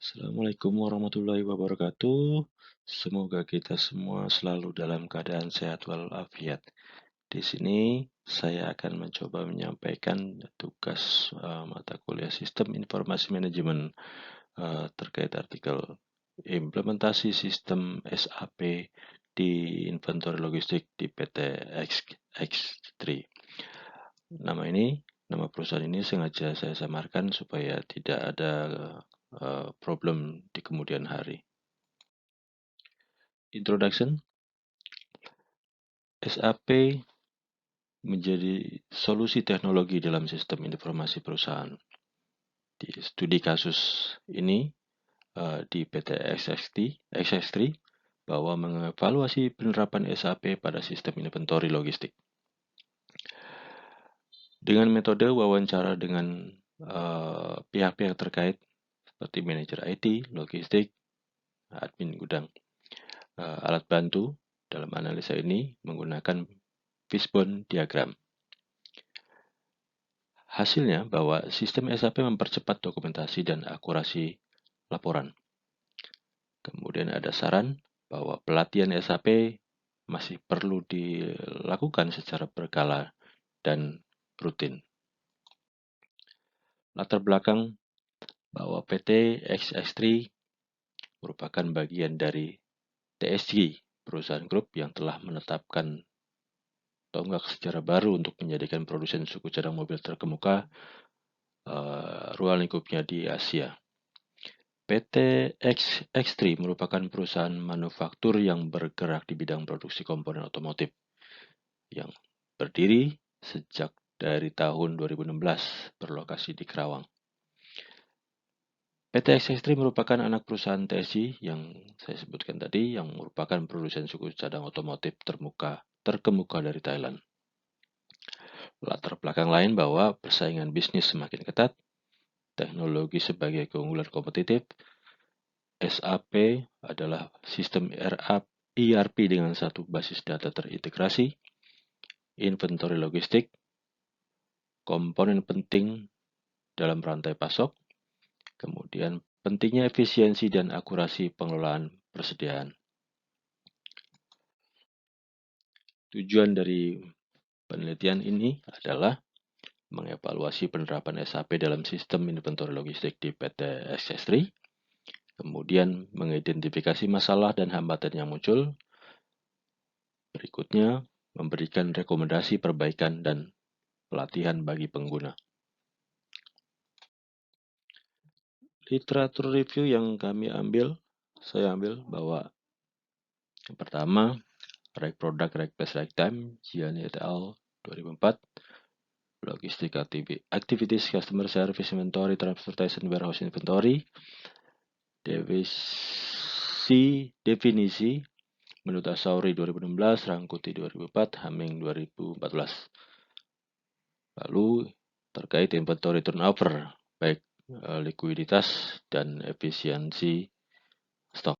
Assalamualaikum warahmatullahi wabarakatuh. Semoga kita semua selalu dalam keadaan sehat walafiat. Di sini saya akan mencoba menyampaikan tugas mata kuliah Sistem Informasi Manajemen terkait artikel implementasi sistem SAP di inventory logistik di PT X3. Nama perusahaan ini sengaja saya samarkan supaya tidak ada problem di kemudian hari. Introduction. SAP menjadi solusi teknologi dalam sistem informasi perusahaan. Di studi kasus ini di PT XX3 bahwa mengevaluasi penerapan SAP pada sistem inventory logistik. Dengan metode wawancara dengan pihak-pihak terkait seperti manajer IT, logistik, admin gudang. Alat bantu dalam analisa ini menggunakan fishbone diagram. Hasilnya bahwa sistem SAP mempercepat dokumentasi dan akurasi laporan. Kemudian ada saran bahwa pelatihan SAP masih perlu dilakukan secara berkala dan rutin. Latar belakang bahwa PT XX3 merupakan bagian dari TSG, perusahaan grup yang telah menetapkan tonggak sejarah baru untuk menjadikan produsen suku cadang mobil terkemuka ruang lingkupnya di Asia. PT X3 merupakan perusahaan manufaktur yang bergerak di bidang produksi komponen otomotif yang berdiri sejak dari tahun 2016 berlokasi di Kerawang. PT X3 merupakan anak perusahaan TSI yang saya sebutkan tadi yang merupakan produsen suku cadang otomotif terkemuka dari Thailand. Latar belakang lain bahwa persaingan bisnis semakin ketat, teknologi sebagai keunggulan kompetitif, SAP adalah sistem ERP dengan satu basis data terintegrasi, inventory logistik, komponen penting dalam rantai pasok, kemudian pentingnya efisiensi dan akurasi pengelolaan persediaan. Tujuan dari penelitian ini adalah mengevaluasi penerapan SAP dalam sistem inventory logistik di PT SS3, kemudian mengidentifikasi masalah dan hambatan yang muncul, berikutnya memberikan rekomendasi perbaikan dan pelatihan bagi pengguna. Literatur review yang saya ambil bahwa yang pertama, Reg Product, Reg Best, Reg Time, Gianni et al. 2004, Logistic Activities, Customer Service Inventory, Transportation Warehouse Inventory, definisi, menurut Asauri 2016, Rangkuti 2004, Haming 2014. Lalu terkait inventory turnover, baik likuiditas dan efisiensi stok.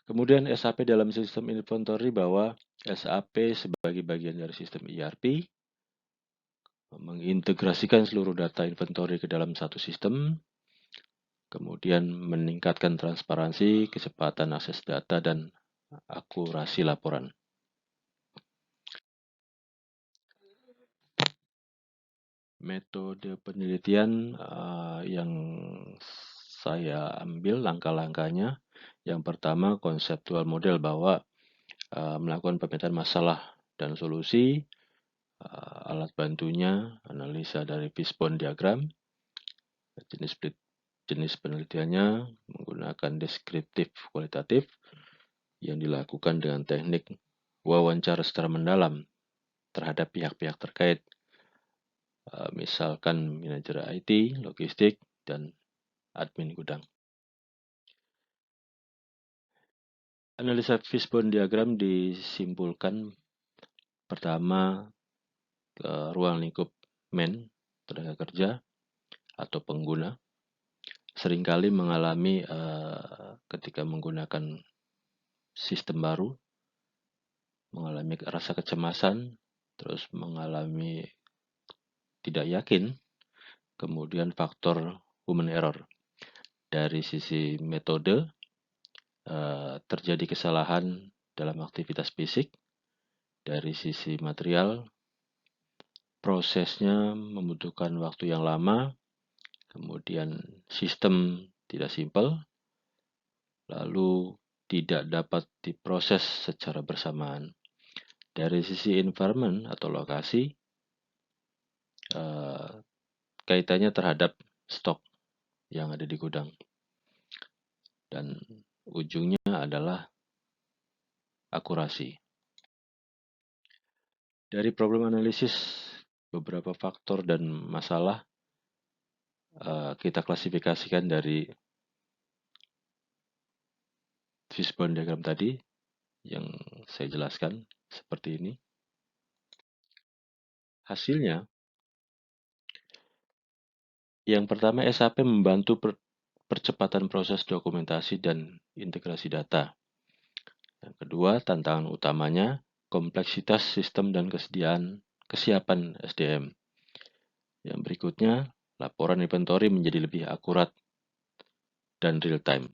Kemudian SAP dalam sistem inventory bahwa SAP sebagai bagian dari sistem ERP mengintegrasikan seluruh data inventory ke dalam satu sistem, kemudian meningkatkan transparansi, kecepatan akses data, dan akurasi laporan. Metode penelitian yang saya ambil langkah-langkahnya. Yang pertama, konseptual model bahwa melakukan pemetaan masalah dan solusi, alat bantunya, analisa dari fishbone diagram, jenis penelitiannya menggunakan deskriptif kualitatif yang dilakukan dengan teknik wawancara secara mendalam terhadap pihak-pihak terkait, misalkan manajer IT, logistik, dan admin gudang. Analisa fishbone diagram disimpulkan pertama ruang lingkup tenaga kerja atau pengguna seringkali mengalami ketika menggunakan sistem baru mengalami rasa kecemasan, terus mengalami tidak yakin, kemudian faktor human error. Dari sisi metode, terjadi kesalahan dalam aktivitas fisik. Dari sisi material, prosesnya membutuhkan waktu yang lama, kemudian sistem tidak simpel, lalu tidak dapat diproses secara bersamaan. Dari sisi environment atau lokasi, kaitannya terhadap stok yang ada di gudang. Dan ujungnya adalah akurasi. Dari problem analisis, beberapa faktor dan masalah kita klasifikasikan dari fishbone diagram tadi yang saya jelaskan seperti ini. Hasilnya, yang pertama SAP membantu percepatan proses dokumentasi dan integrasi data. Yang kedua, tantangan utamanya kompleksitas sistem dan kesiapan SDM. Yang berikutnya, laporan inventory menjadi lebih akurat dan real time.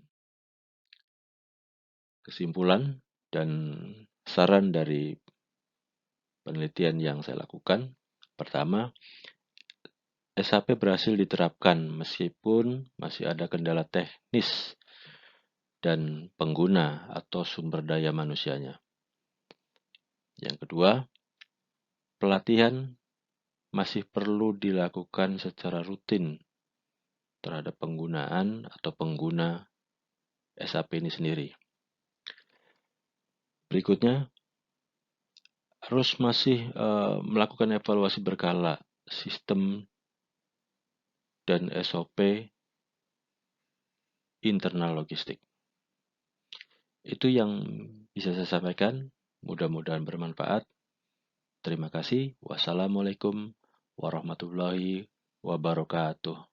Kesimpulan dan saran dari penelitian yang saya lakukan, pertama, SAP berhasil diterapkan meskipun masih ada kendala teknis dan pengguna atau sumber daya manusianya. Yang kedua, pelatihan masih perlu dilakukan secara rutin terhadap penggunaan atau pengguna SAP ini sendiri. Berikutnya, harus masih melakukan evaluasi berkala sistem dan SOP internal logistik. Itu yang bisa saya sampaikan. Mudah-mudahan bermanfaat. Terima kasih. Wassalamualaikum warahmatullahi wabarakatuh.